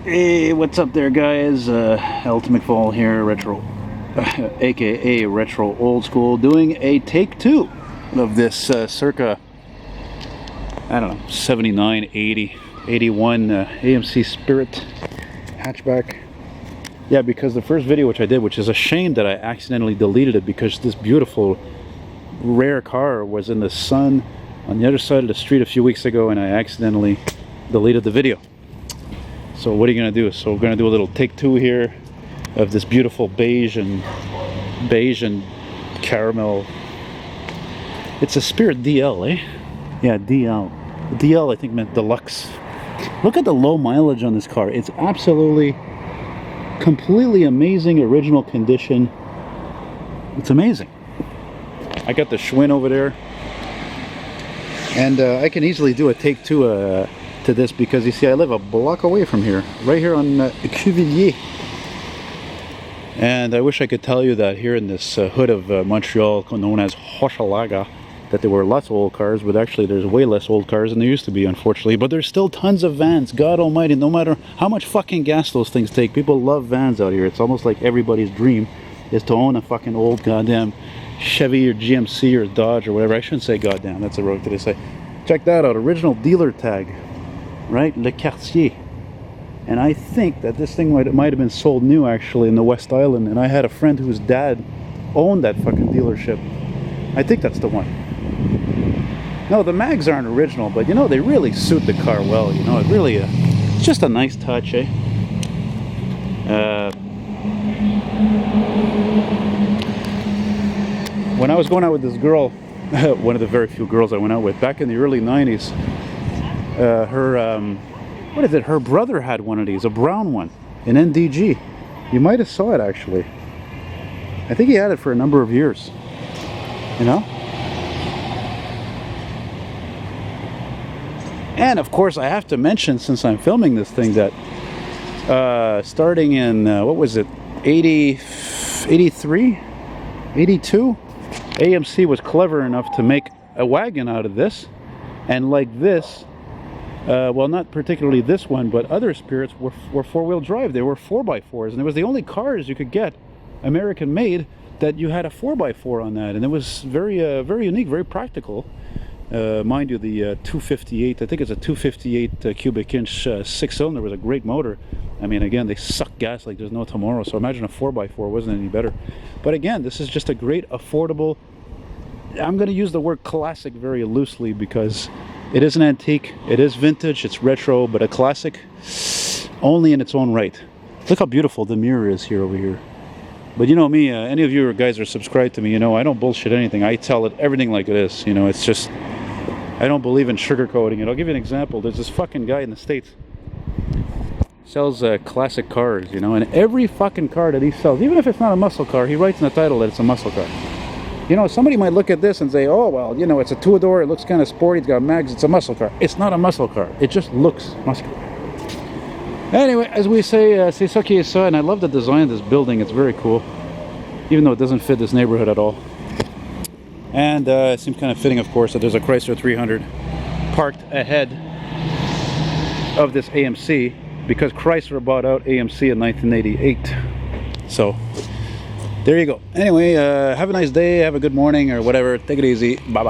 Hey, what's up there, guys? Eltonmcfall here, retro, aka retro old school, doing a take two of this circa, I don't know, 79, 80, 81 AMC Spirit hatchback. Yeah, because the first video which I did, which is a shame that I accidentally deleted it, because this beautiful rare car was in the sun on the other side of the street a few weeks ago, and I accidentally deleted the video. So what are you gonna do? So we're gonna do a little take two here of this beautiful beige and caramel. It's a Spirit DL, eh? Yeah, DL. DL I think meant deluxe. Look at the low mileage on this car. It's absolutely, completely amazing, original condition. It's amazing. I got the Schwinn over there, and I can easily do a take two to this, because you see I live a block away from here, right here on Cuvillier. And I wish I could tell you that here in this hood of Montreal, known as Hochelaga, that there were lots of old cars, but actually there's way less old cars than there used to be, unfortunately. But there's still tons of vans. God almighty, no matter how much fucking gas those things take, people love vans out here. It's almost like everybody's dream is to own a fucking old goddamn Chevy or GMC or Dodge or whatever. I shouldn't say goddamn, that's a wrong thing to say. Check that out, original dealer tag, right? Le Quartier. And I think that this thing might have been sold new actually in the West Island, and I had a friend whose dad owned that fucking dealership. I think that's the one. No, the mags aren't original, but you know, they really suit the car well, you know. It really it's just a nice touch, eh? When I was going out with this girl, one of the very few girls I went out with back in the early 90s, her brother had one of these, a brown one, an NDG. You might have saw it actually. I think he had it for a number of years, you know. And of course I have to mention, since I'm filming this thing, that starting in what was it, 83, 82, AMC was clever enough to make a wagon out of this. And like this, well, not particularly this one, but other Spirits were four-wheel drive. They were 4x4s, and it was the only cars you could get, American made, that you had a 4x4 on that. And it was very very unique, very practical. Mind you, the 258, I think it's a 258 cubic inch 6-cylinder, was a great motor. I mean, again, they suck gas like there's no tomorrow, so imagine a 4x4 wasn't any better. But again, this is just a great, affordable, I'm going to use the word classic very loosely, because it is an antique, it is vintage, it's retro, but a classic only in its own right. Look how beautiful the mirror is here over here. But you know me, any of you guys are subscribed to me, you know, I don't bullshit anything. I tell it everything like it is, you know. It's just, I don't believe in sugarcoating it. I'll give you an example. There's this fucking guy in the States, sells classic cars, you know, and every fucking car that he sells, even if it's not a muscle car, he writes in the title that it's a muscle car. You know, somebody might look at this and say, oh, well, you know, it's a two-door, it looks kind of sporty, it's got mags, it's a muscle car. It's not a muscle car. It just looks muscular. Anyway, as we say, c'est ça qui est ça, and I love the design of this building. It's very cool, even though it doesn't fit this neighborhood at all. And it seems kind of fitting, of course, that there's a Chrysler 300 parked ahead of this AMC, because Chrysler bought out AMC in 1988. So there you go. Anyway, have a nice day, have a good morning or whatever. Take it easy. Bye bye.